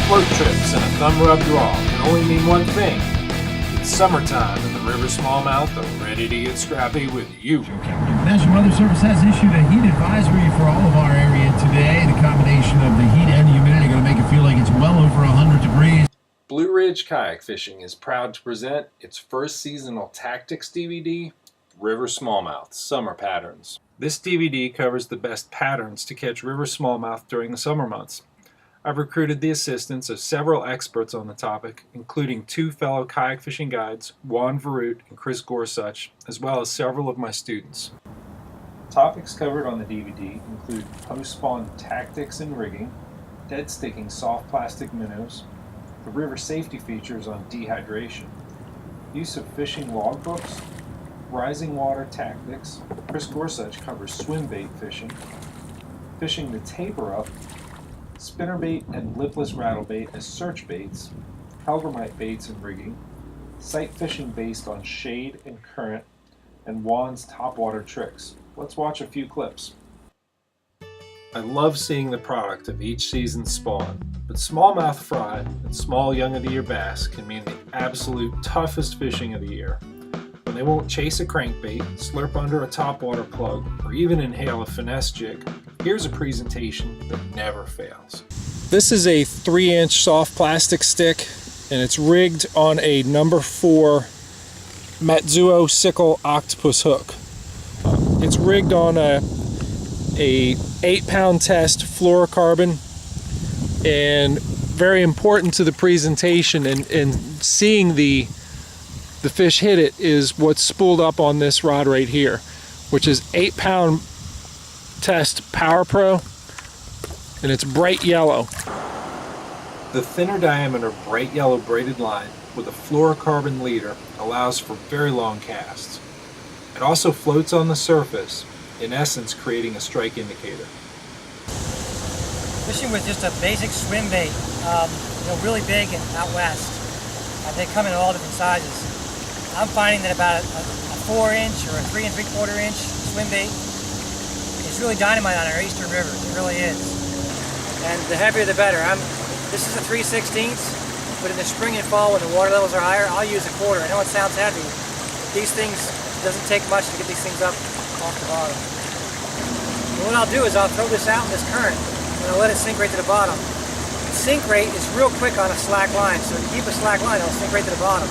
float trips and a thumb rub draw can only mean one thing. It's summertime and the river smallmouth are ready to get scrappy with you. National Weather Service has issued a heat advisory for all of our area today. The combination of the heat and humidity are going to make it feel like it's well over 100 degrees. Blue Ridge Kayak Fishing is proud to present its first seasonal tactics DVD, River Smallmouth Summer Patterns. This DVD covers the best patterns to catch river smallmouth during the summer months. I've recruited the assistance of several experts on the topic, including 2 fellow kayak fishing guides, Juan Verut and Chris Gorsuch, as well as several of my students. Topics covered on the DVD include post-spawn tactics and rigging, dead sticking soft plastic minnows, the river safety features on dehydration, use of fishing logbooks, rising water tactics. Chris Gorsuch covers swim bait fishing, fishing the taper up, spinnerbait and lipless rattlebait as search baits, hellgrammite baits and rigging, sight fishing based on shade and current, and Juan's topwater tricks. Let's watch a few clips. I love seeing the product of each season's spawn, but smallmouth fry and small young of the year bass can mean the absolute toughest fishing of the year. When they won't chase a crankbait, slurp under a topwater plug, or even inhale a finesse jig, here's a presentation that never fails. This is a 3-inch soft plastic stick, and it's rigged on a number 4 Matsuo sickle octopus hook. It's rigged on a 8-pound test fluorocarbon, and very important to the presentation and seeing the fish hit it is what's spooled up on this rod right here, which is 8-pound test Power Pro, and it's bright yellow. The thinner diameter bright yellow braided line with a fluorocarbon leader allows for very long casts. It also floats on the surface, in essence creating a strike indicator. Fishing with just a basic swim bait, really big and out west. They come in all different sizes. I'm finding that about a 4-inch or a 3 3/4 inch swim bait is really dynamite on our eastern rivers. It really is. And the heavier the better. This is a 3/16, but in the spring and fall when the water levels are higher, I'll use a 1/4. I know it sounds heavy, but these things, it doesn't take much to get these things up off the bottom. And what I'll do is I'll throw this out in this current and I'll let it sink right to the bottom. The sink rate is real quick on a slack line, so if you keep a slack line, it'll sink right to the bottom.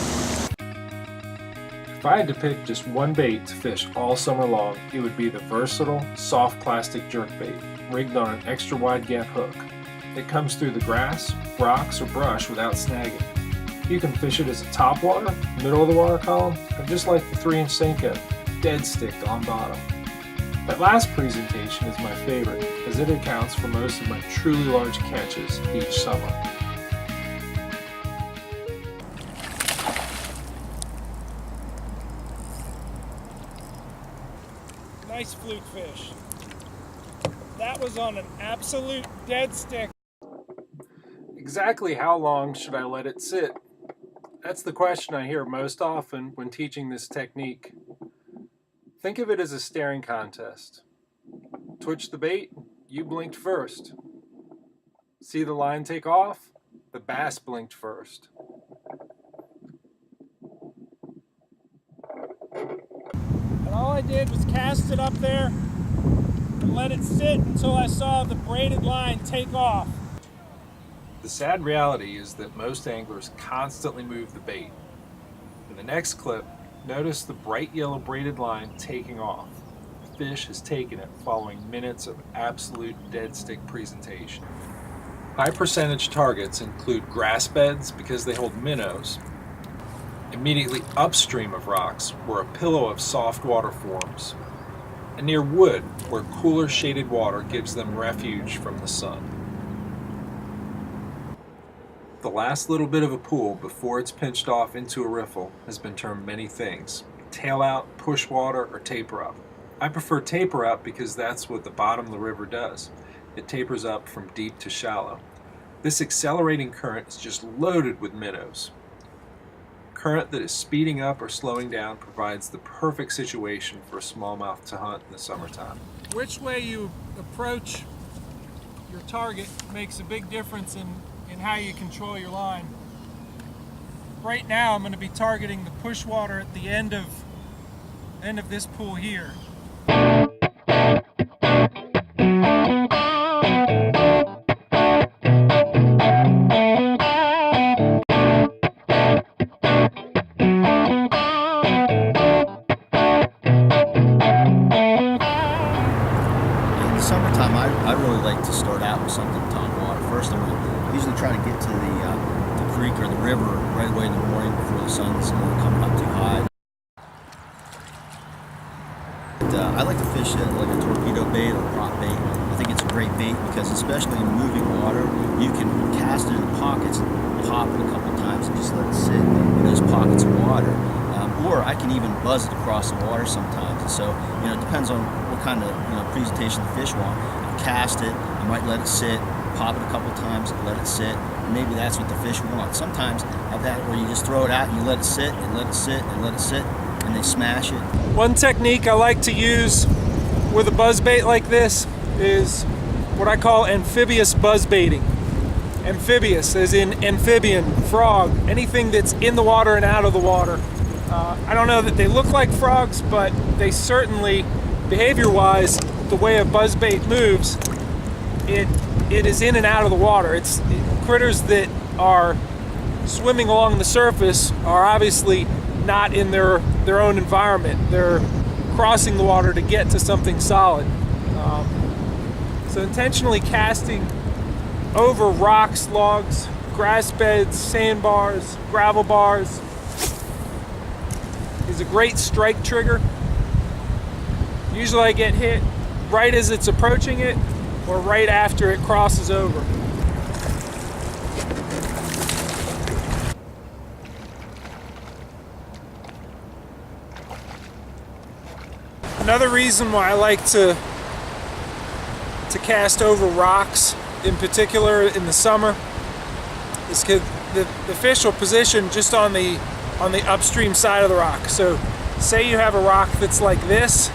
If I had to pick just one bait to fish all summer long, it would be the versatile, soft plastic jerkbait, rigged on an extra wide gap hook. It comes through the grass, rocks, or brush without snagging. You can fish it as a topwater, middle of the water column, or just like the 3-inch Senko, dead sticked on bottom. That last presentation is my favorite, as it accounts for most of my truly large catches each summer. Nice fluke fish. That was on an absolute dead stick. Exactly how long should I let it sit? That's the question I hear most often when teaching this technique. Think of it as a staring contest. Twitch the bait, you blinked first. See the line take off? The bass blinked first. And all I did was cast it up there and let it sit until I saw the braided line take off. The sad reality is that most anglers constantly move the bait. In the next clip, notice the bright yellow braided line taking off. The fish has taken it following minutes of absolute dead stick presentation. High percentage targets include grass beds because they hold minnows, immediately upstream of rocks where a pillow of soft water forms, and near wood where cooler shaded water gives them refuge from the sun. The last little bit of a pool before it's pinched off into a riffle has been termed many things: tail out, push water, or taper up. I prefer taper up because that's what the bottom of the river does. It tapers up from deep to shallow. This accelerating current is just loaded with minnows. Current that is speeding up or slowing down provides the perfect situation for a smallmouth to hunt in the summertime. Which way you approach your target makes a big difference in how you control your line. Right now I'm going to be targeting the push water at the end of this pool here. Summertime, I really like to start out with something top water. First, I'm usually trying to get to the creek or the river right away in the morning before the sun's coming up too high. I like to fish it like a torpedo bait or prop bait. I think it's a great bait because, especially in moving water, you can cast it in pockets, pop it a couple times, and just let it sit in those pockets of water. Or I can even buzz it across the water sometimes. And so, it depends on what kind of presentation the fish want. I cast it, I might let it sit, pop it a couple times, let it sit. Maybe that's what the fish want. Sometimes I have that where you just throw it out and you let it sit and let it sit and let it sit, and they smash it. One technique I like to use with a buzzbait like this is what I call amphibious buzzbaiting. Amphibious as in amphibian, frog, anything that's in the water and out of the water. I don't know that they look like frogs, but they certainly, behavior-wise, the way a buzzbait moves, it is in and out of the water. It's critters that are swimming along the surface are obviously not in their own environment. They're crossing the water to get to something solid. So intentionally casting over rocks, logs, grass beds, sandbars, gravel bars is a great strike trigger. Usually I get hit right as it's approaching it or right after it crosses over. Another reason why I like to cast over rocks, in particular in the summer, is because the fish will position just on the upstream side of the rock. So say you have a rock that's like this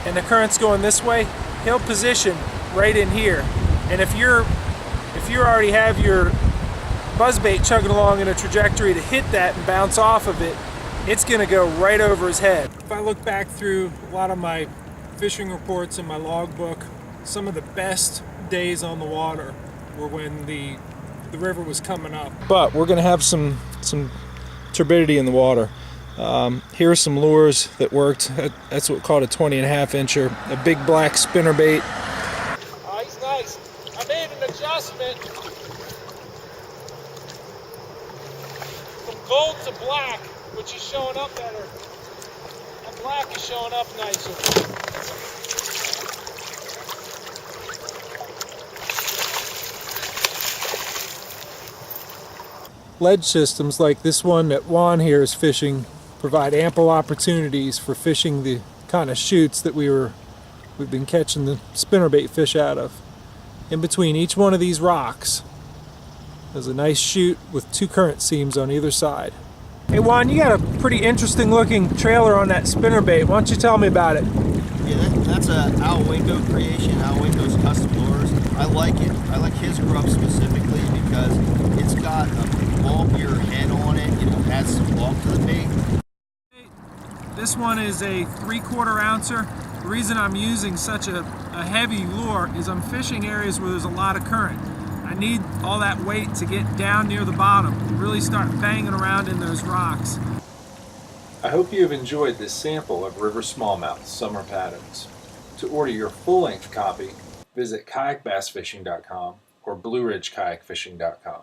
and the current's going this way, he'll position right in here. And if you already have your buzzbait chugging along in a trajectory to hit that and bounce off of it, it's going to go right over his head. If I look back through a lot of my fishing reports and my logbook, some of the best days on the water were when the river was coming up. But we're going to have some turbidity in the water. Here are some lures that worked. That's what we called a 20.5 incher, a big black spinnerbait. Oh, he's nice. I made an adjustment from gold to black, which is showing up better. And black is showing up nicer. Ledge systems like this one that Juan here is fishing provide ample opportunities for fishing the kind of chutes that we've been catching the spinnerbait fish out of. In between each one of these rocks there's a nice chute with two current seams on either side. Hey Juan, you got a pretty interesting looking trailer on that spinnerbait. Why don't you tell me about it? Yeah, that's a Al Waco creation, Al Waco's custom lures. I like it. I like his grub specifically because it's got a bulkier head on it. It adds some bulk to the bait. This one is a 3/4 ouncer. The reason I'm using such a heavy lure is I'm fishing areas where there's a lot of current. I need all that weight to get down near the bottom and really start banging around in those rocks. I hope you have enjoyed this sample of River Smallmouth Summer Patterns. To order your full-length copy, visit kayakbassfishing.com or blueridgekayakfishing.com.